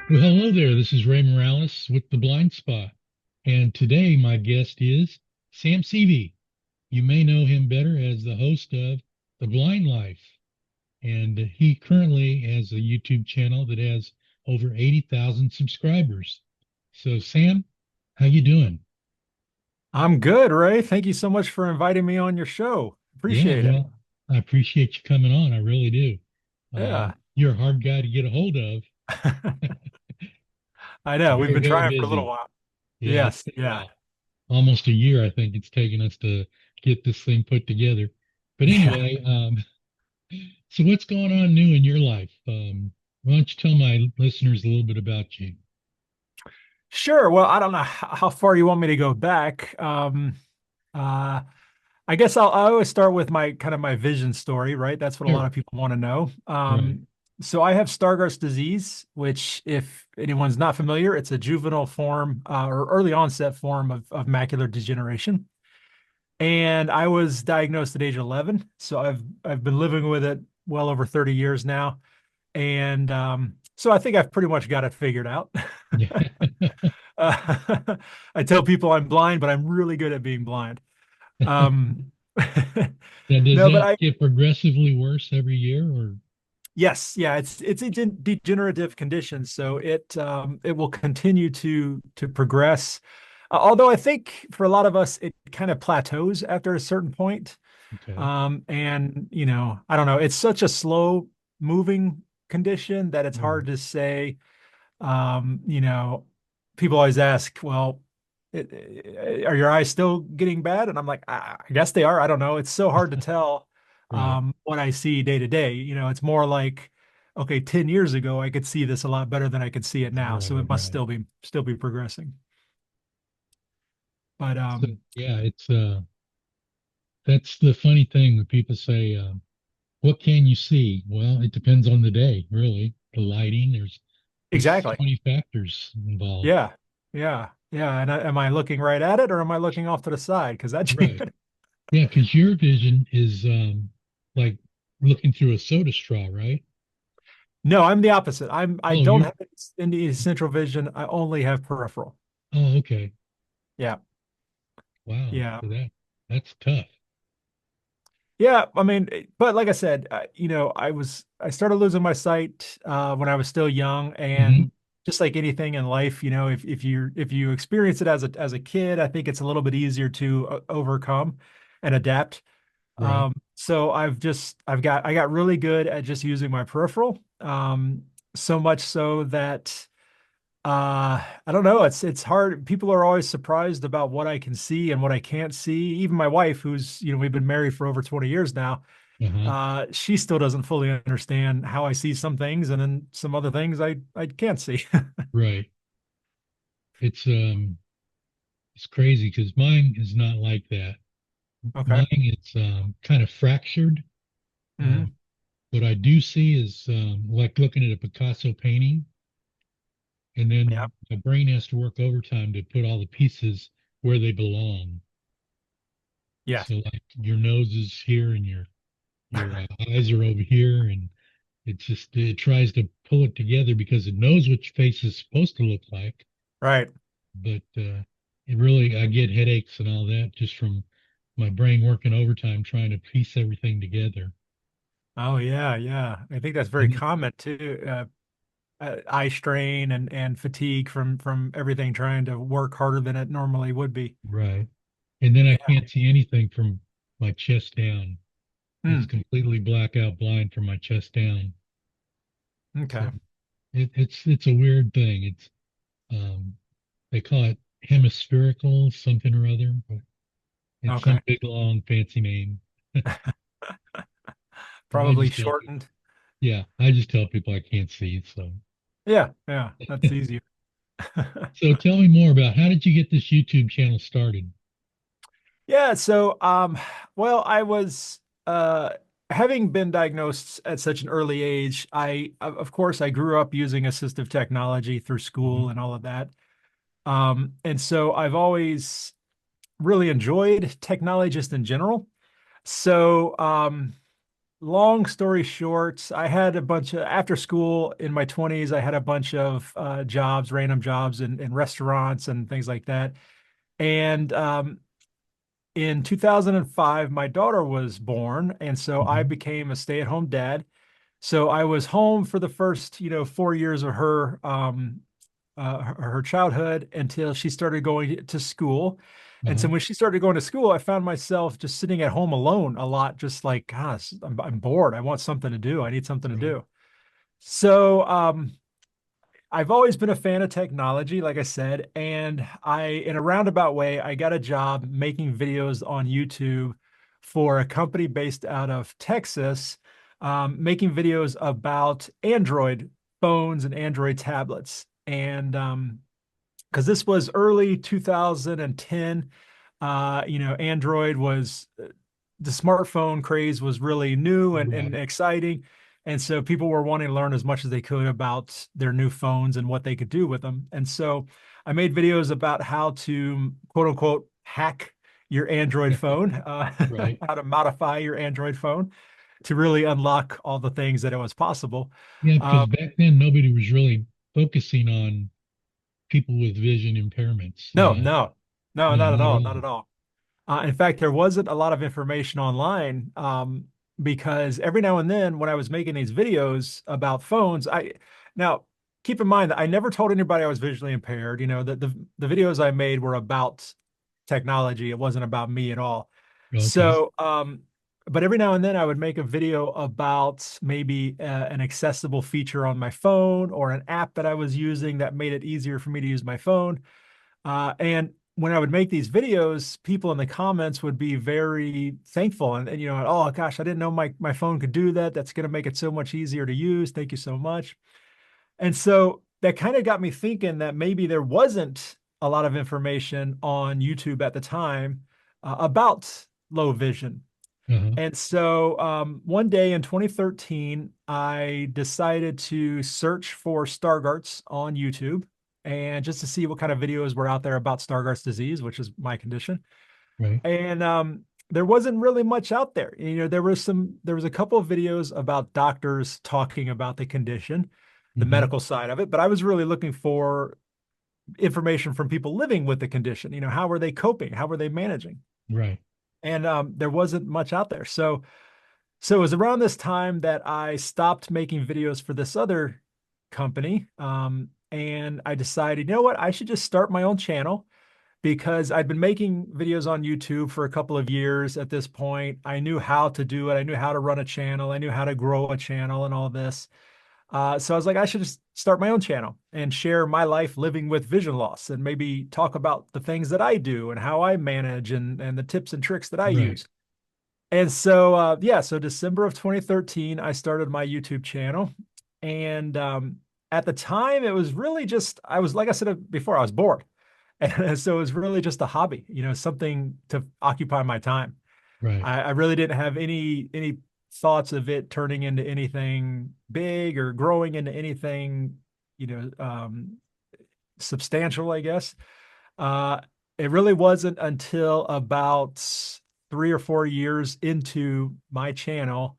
Well, hello there. This is Ray Morales with The Blind Spot. And today my guest is Sam Seavey. You may know him better as the host of The Blind Life. And he currently has a YouTube channel that has over 80,000 subscribers. So Sam, how you doing? I'm good, Ray. Thank you so much for inviting me on your show. Yeah, Appreciate it. well, I appreciate you coming on. I really do. Yeah. You're a hard guy to get a hold of. I know. We've Very, been very trying for a little busy. while. Yeah, it's Yes. been a Yeah. while. Almost a year, I think it's taken us to get this thing put together. But Yeah. anyway, so what's going on new in your life? Why don't you tell my listeners a little bit about you? Sure. Well, I don't know how far you want me to go back. Uh, I guess I always start with my kind of my vision story, right? That's what a lot Sure. of people want to know. Right. So I have Stargardt's disease, which, if anyone's not familiar, it's a juvenile form or early onset form of macular degeneration. And I was diagnosed at age 11, so I've been living with it well over 30 years now, and so I think I've pretty much got it figured out. Yeah. I tell people I'm blind, but I'm really good at being blind. Um, Now, does no, but that I get progressively worse every year or? yes, yeah, it's a degenerative condition, so it will continue to progress. Although I think for a lot of us, it kind of plateaus after a certain point. Okay. And I don't know, it's such a slow moving condition that it's Right. hard to say. Um, you know, People always ask, well, are your eyes still getting bad? And I'm like, I guess they are. I don't know. It's so hard to tell Right. what I see day to day. It's more like, okay, 10 years ago, I could see this a lot better than I could see it now. So Right. it must Right. still be progressing. But So yeah, it's that's the funny thing when people say, what can you see? Well, it depends on the day, really. The lighting, there's so exactly. many factors involved. Yeah. Yeah. Yeah. And am I looking right at it or am I looking off to the side? Because that Right. Yeah, because your vision is like looking through a soda straw, right? No, I'm the opposite. I Oh, don't you're have any central vision. I only have peripheral. oh, okay. Yeah. Wow. Yeah. So that's tough. Yeah. I mean, but like I said, I started losing my sight when I was still young, Hmm. and just like anything in life, if you experience it as a kid, I think it's a little bit easier to overcome and adapt. Right. So I got really good at just using my peripheral. So much so that I don't know. It's hard. People are always surprised about what I can see and what I can't see. Even my wife, who's, we've been married for over 20 years now, Uh-huh. she still doesn't fully understand how I see some things, and then some other things I can't see. Right. It's it's crazy because mine is not like that. Okay. Mine is kind of fractured. Um, Hmm. what I do see is like looking at a Picasso painting, and Yeah. then my brain has to work overtime to put all the pieces where they belong. Yeah. So like your nose is here and your eyes are over here, and it tries to pull it together because it knows which face is supposed to look like, Right. but it really I get headaches and all that just from my brain working overtime trying to piece everything together. Oh yeah, yeah. I think that's very And common too. Eye strain and fatigue from everything trying to work harder than it normally would be. right, and then I Yeah. can't see anything from my chest down. It's Hmm. completely blackout blind from my chest down. So Okay. it's a weird thing. Um, they call it hemispherical something or other, but it's some Okay. big long fancy name. And I Probably just tell people, shortened. yeah, I just tell people I can't see. Yeah, yeah, that's easier. So tell me more about how did you get this YouTube channel started? Yeah, so well, I was having been diagnosed at such an early age, of course I grew up using assistive technology through Mhm. school and all of that. And so I've always really enjoyed technology just in general. So long story short, I had a bunch of after school in my 20s, I had a bunch of jobs, random jobs in restaurants and things like that. And in 2005, my daughter was born, and so I Hmm. became a stay-at-home dad. So I was home for the first, 4 years of her childhood until she started going to school. And so Uh-huh. when she started going to school, I found myself just sitting at home alone a lot, just like, gosh, I'm bored. I want something to do. I need something to Right. do. So I've always been a fan of technology, like I said, and in a roundabout way, I got a job making videos on YouTube for a company based out of Texas, making videos about Android phones and Android tablets. And because this was early 2010, Android was the smartphone craze was really new and Right. exciting. And so people were wanting to learn as much as they could about their new phones and what they could do with them. And so I made videos about how to quote unquote hack your Android phone, Right. how to modify your Android phone to really unlock all the things that it was possible. Yeah, because Um, back then nobody was really focusing on people with vision impairments. no, no, no, No, not at not at all, not all. at all. In fact, there wasn't a lot of information online because every now and then when I was making these videos about phones, now keep in mind that I never told anybody I was visually impaired. The videos I made were about technology. It wasn't about me at all. Okay. So, but every now and then I would make a video about maybe an accessible feature on my phone or an app that I was using that made it easier for me to use my phone. And when I would make these videos, people in the comments would be very thankful and oh gosh, I didn't know my phone could do that. That's going to make it so much easier to use. Thank you so much. And so that kind of got me thinking that maybe there wasn't a lot of information on YouTube at the time about low vision. Uh-huh. And so one day in 2013, I decided to search for Stargardt's on YouTube and just to see what kind of videos were out there about Stargardt's disease, which is my condition. Right. And there wasn't really much out there. There was a couple of videos about doctors talking about the condition, the Hmm. medical side of it, but I was really looking for information from people living with the condition. How were they coping? How were they managing? Right. And there wasn't much out there. So it was around this time that I stopped making videos for this other company. And I decided, you know what, I should just start my own channel because I'd been making videos on YouTube for a couple of years at this point. I knew how to do it. I knew how to run a channel. I knew how to grow a channel and all this. So I was like, I should just start my own channel and share my life living with vision loss and maybe talk about the things that I do and how I manage and the tips and tricks that I Right. use. And so, yeah, so December of 2013, I started my YouTube channel. And at the time, it was really just, I was, like I said before, I was bored. And so it was really just a hobby, something to occupy my time. Right. I really didn't have any thoughts of it turning into anything big or growing into anything, you know, um, substantial, I guess. Uh, it really wasn't until about 3 or 4 years into my channel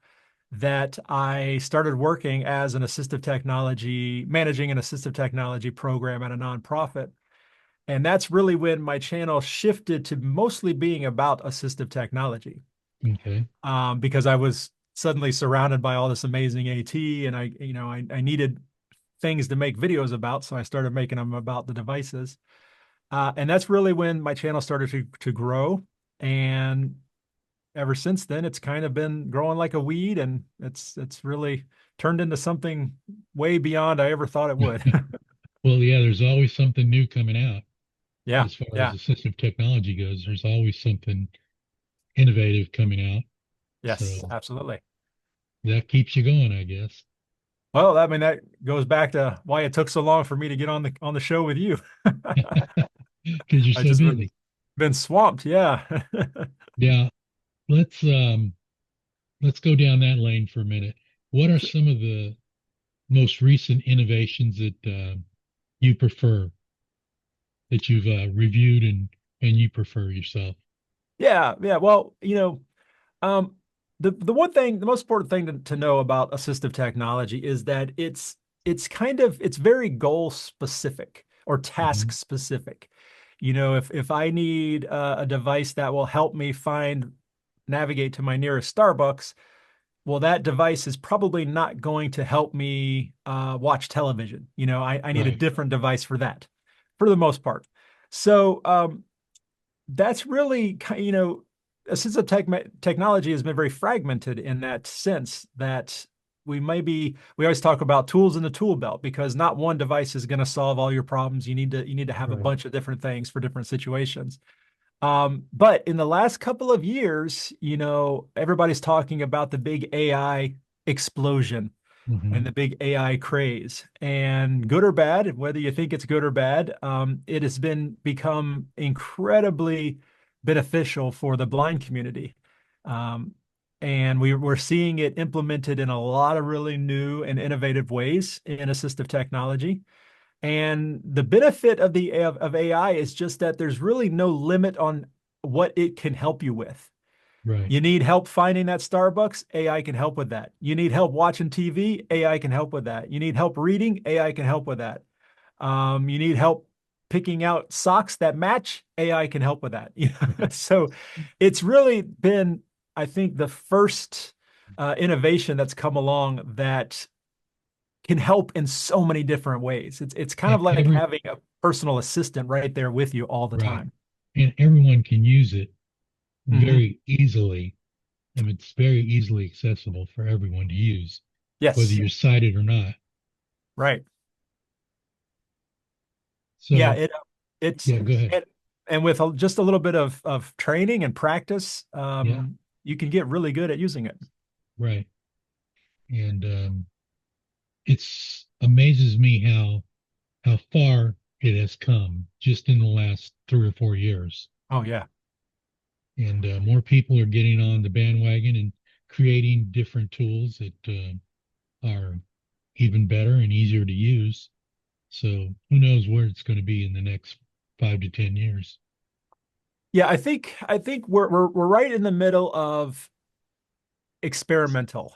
that I started working as an managing an assistive technology program at a nonprofit. And that's really when my channel shifted to mostly being about assistive technology, Okay. because I was suddenly surrounded by all this amazing AT, and I needed things to make videos about, so I started making them about the devices. And that's really when my channel started to grow. And ever since then, it's kind of been growing like a weed, and it's really turned into something way beyond I ever thought it would. Well, yeah, there's always something new coming out Yeah, as far as yeah, assistive technology goes. There's always something innovative coming out. yes, So absolutely. that keeps you going, I guess. Well, I mean that goes back to why it took so long for me to get on the show with you. Because you're I so just busy. been swamped. Yeah. Yeah. Let's let's go down that lane for a minute. What are some of the most recent innovations that you prefer that you've reviewed and you prefer yourself? Yeah, yeah. Well, um, the most important thing to know about assistive technology is that it's very goal specific or task Hmm. specific. If I need a device that will help me navigate to my nearest Starbucks, well, that device is probably not going to help me watch television. I need a Right. different device for that, for the most part. So that's really, assistive technology has been very fragmented in that sense that we always talk about tools in the tool belt because not one device is going to solve all your problems. You need to have a Right. bunch of different things for different situations. But in the last couple of years, everybody's talking about the big AI explosion and Hmm. the big AI craze. And good or bad, whether you think it's good or bad, it has become incredibly beneficial for the blind community. Um, and we're seeing it implemented in a lot of really new and innovative ways in assistive technology. And the benefit of AI is just that there's really no limit on what it can help you with. Right. You need help finding that Starbucks, AI can help with that. You need help watching TV, AI can help with that. You need help reading, AI can help with that. You need help picking out socks that match, AI can help with that. So it's really been, I think, the first innovation that's come along that can help in so many different ways. It's kind And of like every having a personal assistant right there with you all the right. time. And everyone can use it Hmm. very easily. I mean, it's very easily accessible for everyone to use, whether Yes, you're sighted or not. right. Yeah, So, it's yeah, go ahead. and, and with just a little bit of training and practice, Yeah, you can get really good at using it. right. And it's amazes me how far it has come just in the last 3 or 4 years. Oh yeah. And more people are getting on the bandwagon and creating different tools that are even better and easier to use. So who knows where it's going to be in the next 5 to 10 years? Yeah, I think we're right in the middle of experimental.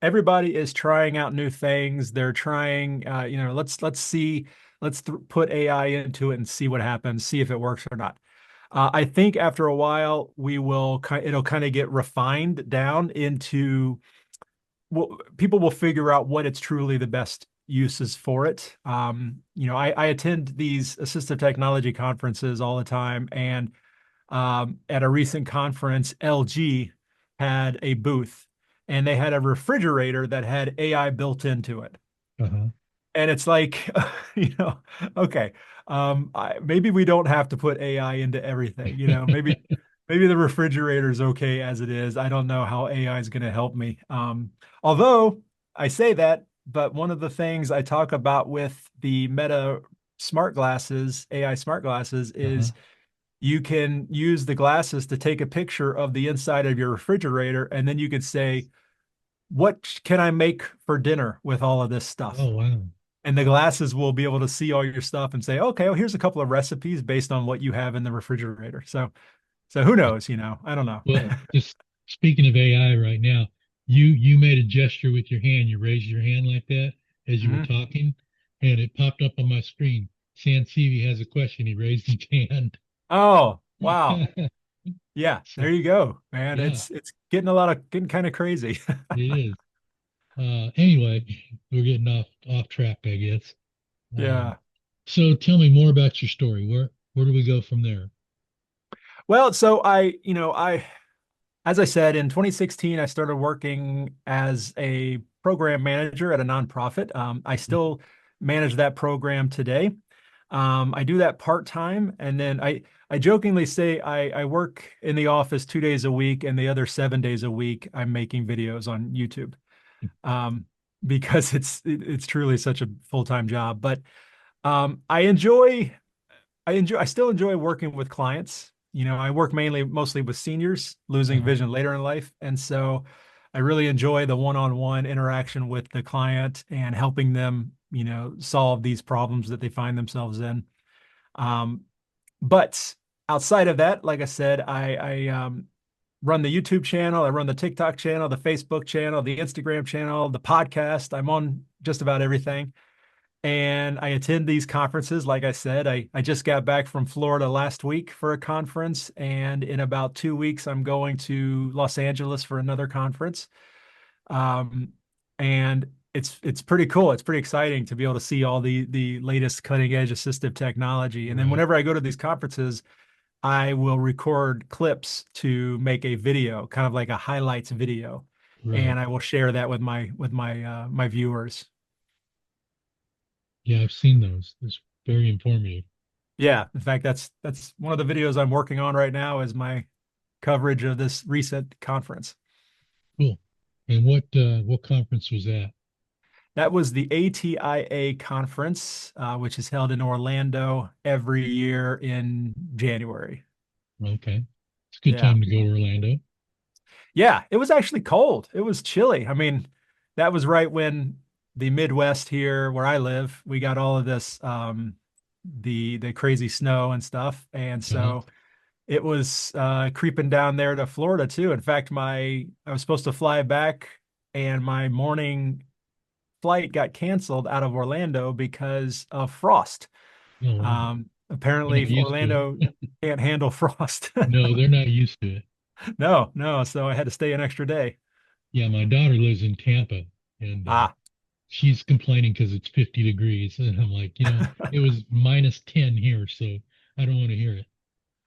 Everybody is trying out new things. They're trying, let's see, put AI into it and see what happens, see if it works or not. I think after a while, it'll kind of get refined down into, well, people will figure out what it's truly the best uses for it. I attend these assistive technology conferences all the time, and at a recent conference, LG had a booth and they had a refrigerator that had AI built into it. Uh-huh. And it's like, you know, okay, maybe we don't have to put AI into everything. Maybe the refrigerator is okay as it is. I don't know how AI is going to help me. Although I say that, but one of the things I talk about with the Meta smart glasses, AI smart glasses, Uh-huh. is you can use the glasses to take a picture of the inside of your refrigerator, and then you could say, what can I make for dinner with all of this stuff? Oh, wow. And the glasses will be able to see all your stuff and say, okay, well, here's a couple of recipes based on what you have in the refrigerator. So who knows, I don't know. Well, just speaking of AI right now, you made a gesture with your hand. You raised your hand like that as you were Mhm. talking, and it popped up on my screen. Sam Seavey has a question. He raised his hand. Oh, wow. Yeah, So there you go, man. yeah, It's getting kind of crazy. it is. Anyway, we're getting off track, I guess. Um, Yeah. so tell me more about your story. Where do we go from there? Well, so as I said, in 2016, I started working as a program manager at a nonprofit. I still manage that program today. I do that part-time, and then I jokingly say I work in the office 2 days a week, and the other 7 days a week I'm making videos on YouTube, um, because it's truly such a full-time job. But um, I enjoy I still enjoy working with clients. I work mostly with seniors losing Uh-huh. vision later in life. And so I really enjoy the one-on-one interaction with the client and helping them, solve these problems that they find themselves in. Um, but outside of that, like I said, run the YouTube channel, I run the TikTok channel, the Facebook channel, the Instagram channel, the podcast. I'm on just about everything. And I attend these conferences. Like I said, I just got back from Florida last week for a conference, and in about 2 weeks, I'm going to Los Angeles for another conference. Um, and it's pretty cool. It's pretty exciting to be able to see all the latest cutting edge assistive technology. And then Right. whenever I go to these conferences, I will record clips to make a video, kind of like a highlights video, Right. and I will share that with my viewers. Yeah, I've seen those. It's very informative. Yeah, in fact, that's one of the videos I'm working on right now is my coverage of this recent conference. Cool. And what conference was that? That was the ATIA conference, which is held in Orlando every year in January. Okay. It's a good Yeah. time to go to Orlando. Yeah, it was actually cold. It was chilly. I mean, that was right when the Midwest here where I live, we got all of this the crazy snow and stuff. And Uh-huh. so it was creeping down there to Florida too. In fact, my I was supposed to fly back and my morning flight got canceled out of Orlando because of frost. Oh, wow. They're Apparently not used to Orlando it. can't handle frost. No, they're not used to it. No, no. So I had to stay an extra day. Yeah, my daughter lives in Tampa, and Ah, she's complaining because it's 50 degrees. And I'm like, it was minus 10 here, so I don't want to hear it.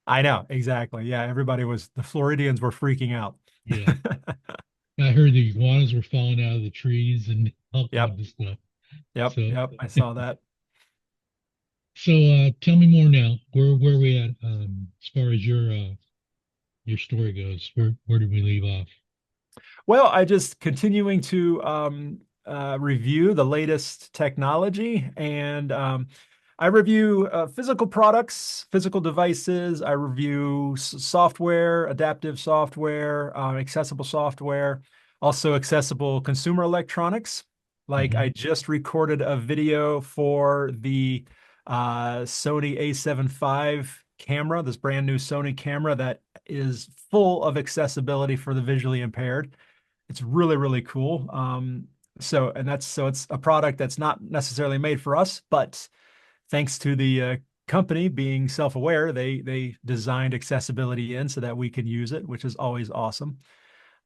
I know, exactly. Yeah, the Floridians were freaking out. Yeah. I heard the iguanas were falling out of the trees and all Yep, kinds of stuff. yep, So, yep. I saw that. so tell me more now. Where are we at as far as your story goes? Where did we leave off? Well, I just continuing to review the latest technology, and I review physical products, physical devices. I review software, adaptive software, accessible software, also accessible consumer electronics. Like Hmm. I just recorded a video for the Sony A7 V camera, this brand new Sony camera that is full of accessibility for the visually impaired. It's really, really cool. So it's a product that's not necessarily made for us, but thanks to the company being self-aware, they designed accessibility in so that we can use it, which is always awesome.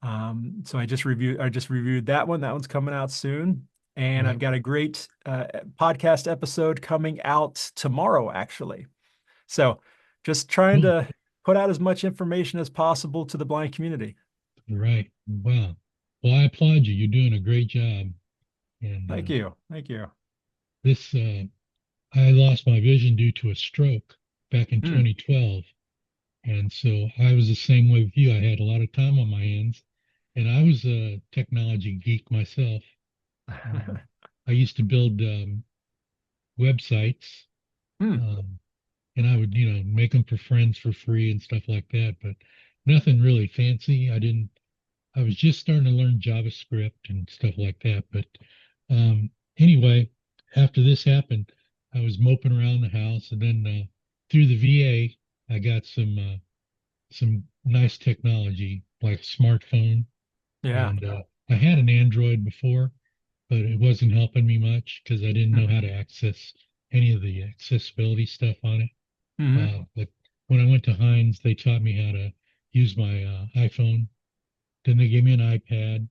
So I just reviewed that one. That one's coming out soon. And I've Right. got a great podcast episode coming out tomorrow, actually. So just trying Cool. to put out as much information as possible to the blind community. Right. Wow. Well, I applaud you. You're doing a great job. And Thank you. Thank you. this, I lost my vision due to a stroke back in Hmm. 2012. And so I was the same way with you. I had a lot of time on my hands, and I was a technology geek myself. Um, I used to build websites, Hmm. um, and I would, make them for friends for free and stuff like that, but nothing really fancy. I was just starting to learn JavaScript and stuff like that. But um, anyway, after this happened, I was moping around the house, and then through the VA, I got some nice technology like a smartphone, Yeah. and I had an Android before, but it wasn't helping me much because I didn't know Hmm. how to access any of the accessibility stuff on it. Hmm. But when I went to Heinz, they taught me how to use my iPhone. Then they gave me an iPad,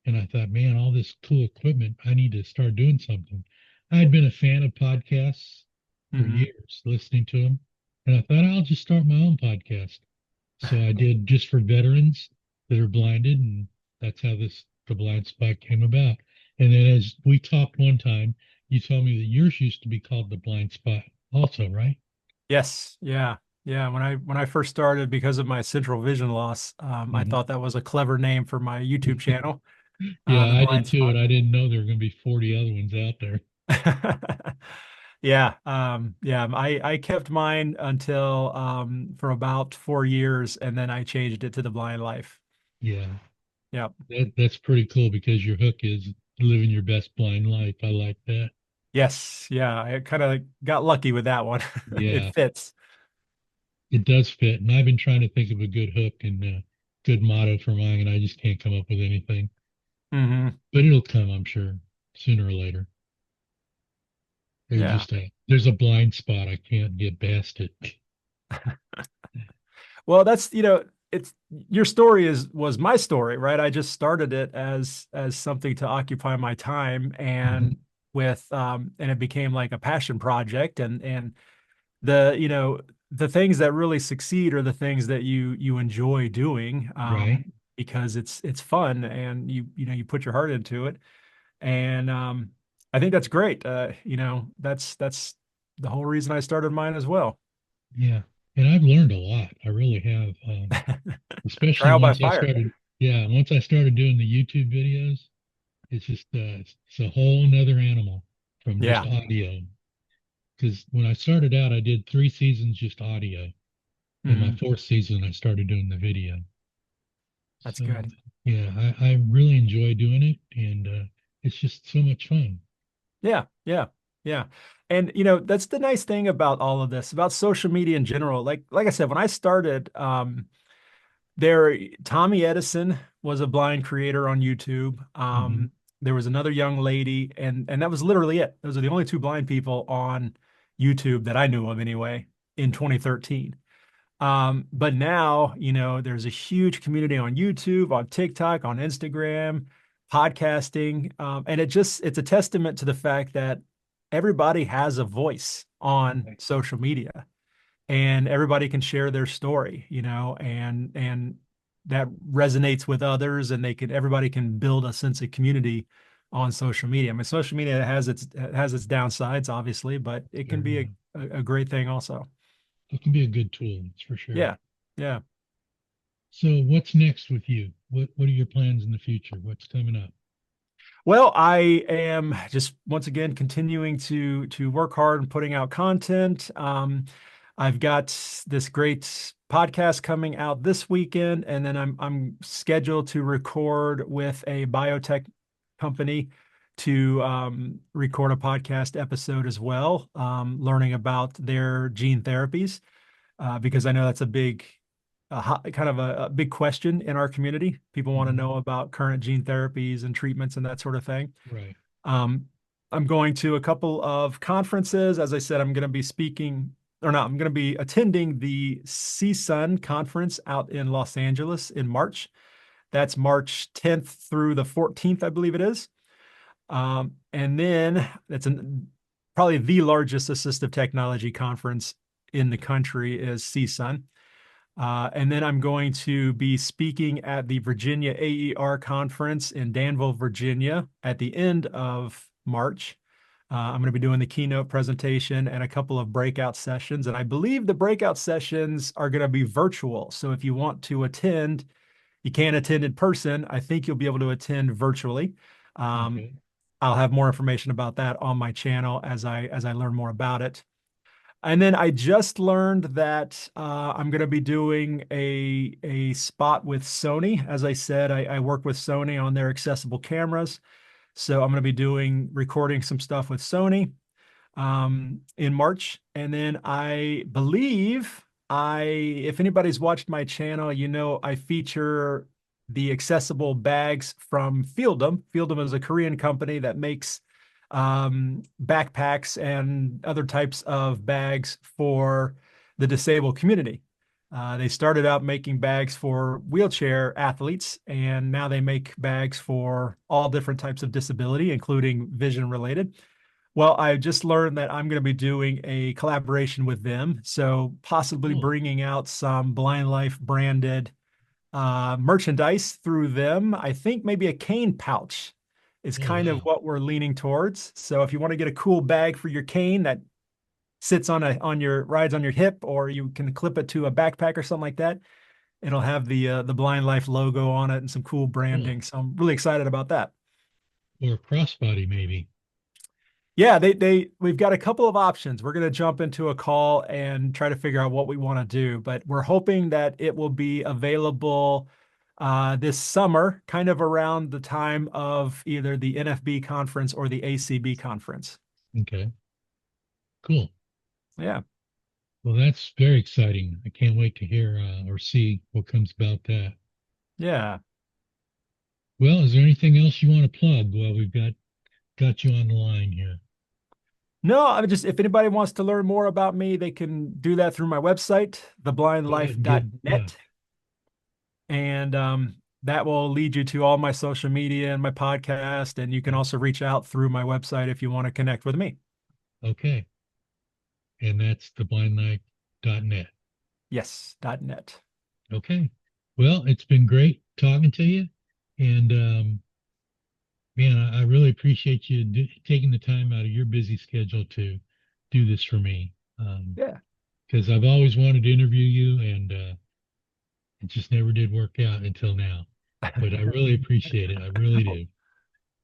and I thought, man, all this cool equipment, I need to start doing something. I had been a fan of podcasts for Hmm. years, listening to them, and I thought I'll just start my own podcast. So I did just for veterans that are blinded, and that's how the blind spot came about. And then as we talked one time, you told me that yours used to be called the blind spot also, right? Yes. Yeah. Yeah. When I first started, because of my central vision loss, I Hmm. thought that was a clever name for my YouTube channel, Yeah, The I did Blind too, Spot. and I didn't know there were going to be 40 other ones out there. Yeah. Yeah. I kept mine until for about 4 years, and then I changed it to the Blind Life. Yeah, Yeah. that's pretty cool because your hook is living your best blind life. I like that. Yes. Yeah. I kind of got lucky with that one. It Yeah, fits. it does fit. And I've been trying to think of a good hook, and good motto for mine, and I just can't come up with anything. Hmm. But it'll come, I'm sure, sooner or later. Yeah. There's a blind spot I can't get past it. Well, that's, it's your story was my story, right? I just started it as something to occupy my time, Mhm. and and it became like a passion project, and the, the things that really succeed are the things that you enjoy doing, Right? because it's fun, and you put your heart into it. And I think that's great. That's the whole reason I started mine as well. Yeah. And I've learned a lot. I really have. Especially Trial by fire. once I started doing the YouTube videos, it's a whole nother animal from just Yeah, audio. Because when I started out, I did 3 seasons just audio. In my hmm, fourth season, I started doing the video. that's So good. yeah, I really enjoy doing it, and it's just so much fun. Yeah, yeah, yeah. And that's the nice thing about all of this, about social media in general. Like I said, when I started, there, Tommy Edison was a blind creator on YouTube. Hmm. There was another young lady, and that was literally it. Those are the only two blind people on YouTube that I knew of anyway in 2013. But now, there's a huge community on YouTube, on TikTok, on Instagram, podcasting. And it's a testament to the fact that everybody has a voice on Right. social media, and everybody can share their story, and that resonates with others, and everybody can build a sense of community on social media. I mean, social media has its downsides, obviously, but it can Sure, be yeah. a great thing also. It can be a good tool, that's for sure. Yeah. Yeah. So what's next with you? What are your plans in the future? What's coming up? Well, I am just once again continuing to work hard and putting out content. I've got this great podcast coming out this weekend, and then I'm scheduled to record with a biotech company to record a podcast episode as well, learning about their gene therapies, because I know that's a big, kind of a big question in our community. People want to Hmm. know about current gene therapies and treatments and that sort of thing. Right. Um, I'm going to a couple of conferences. As I said, I'm going to be speaking, or not, I'm going to be attending the CSUN conference out in Los Angeles in March. That's March 10th through the 14th, I believe it is. And then probably the largest assistive technology conference in the country is CSUN. And then I'm going to be speaking at the Virginia AER conference in Danville, Virginia at the end of March. I'm going to be doing the keynote presentation and a couple of breakout sessions. And I believe the breakout sessions are going to be virtual. So if you want to attend, you can't attend in person. I think you'll be able to attend virtually. Um, Okay. I'll have more information about that on my channel as I learn more about it. And then I just learned that I'm going to be doing a spot with Sony. As I said, I work with Sony on their accessible cameras, so I'm going to be doing recording some stuff with Sony in March. And then I believe if anybody's watched my channel, I feature the accessible bags from Fieldom. Fieldom is a Korean company that makes backpacks and other types of bags for the disabled community. They started out making bags for wheelchair athletes, and now they make bags for all different types of disability, including vision related. Well, I just learned that I'm going to be doing a collaboration with them. So possibly Cool. bringing out some Blind Life branded merchandise through them. I think maybe a cane pouch is Oh kind of wow. what we're leaning towards. So if you want to get a cool bag for your cane that sits rides on your hip, or you can clip it to a backpack or something like that, it'll have the Blind Life logo on it and some cool Cool. branding. So I'm really excited about that. Or a crossbody maybe. Yeah, we've got a couple of options. We're going to jump into a call and try to figure out what we want to do, but we're hoping that it will be available this summer, kind of around the time of either the NFB conference or the ACB conference. Okay. Cool. Yeah. Well, that's very exciting. I can't wait to hear or see what comes about that. Yeah. Well, is there anything else you want to plug while we've got you on the line here? No, I'm just, if anybody wants to learn more about me, they can do that through my website, Go ahead and give, yeah. theblindlife.net. And that will lead you to all my social media and my podcast. And you can also reach out through my website if you want to connect with me. Okay. And that's theblindlife.net. Yes, .net. Okay. Well, it's been great talking to you. And man, I really appreciate you taking the time out of your busy schedule to do this for me. Yeah. Because I've always wanted to interview you, and it just never did work out until now. But I really appreciate it. I really do.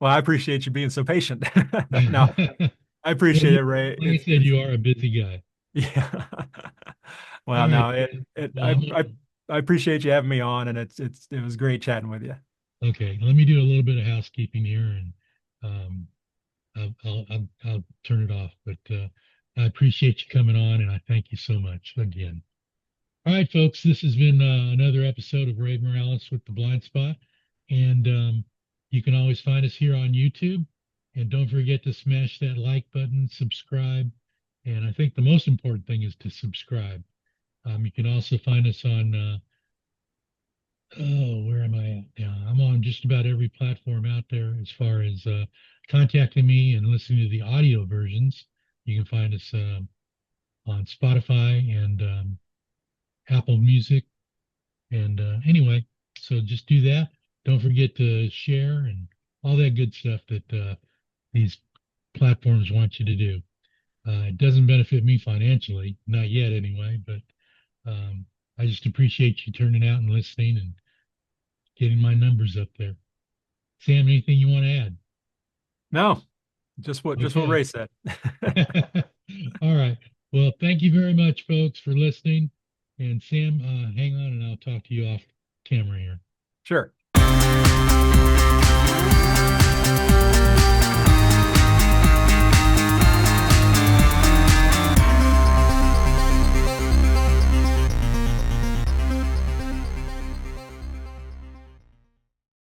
Well, I appreciate you being so patient. No, Well, I appreciate you, it, Ray. like I said, you are a busy guy. Yeah. All Well, right, no, Sam. Well, I'm gonna, I appreciate you having me on, and it was great chatting with you. okay. Let me do a little bit of housekeeping here, and um, I'll turn it off. But I appreciate you coming on, and I thank you so much again. All right, folks, this has been another episode of Ray Morales with the Blind Spot. And you can always find us here on YouTube. And don't forget to smash that like button, subscribe. And I think the most important thing is to subscribe. You can also find us on, oh, where am I at now? I'm on just about every platform out there as far as contacting me and listening to the audio versions. You can find us on Spotify and Apple Music. And anyway, so just do that. Don't forget to share and all that good stuff that these platforms want you to do. It doesn't benefit me financially, not yet anyway, but I just appreciate you turning out and listening and getting my numbers up there. Sam, anything you want to add? No, just what Okay. Ray said. All right. Well, thank you very much, folks, for listening. And Sam, hang on and I'll talk to you off camera here. Sure.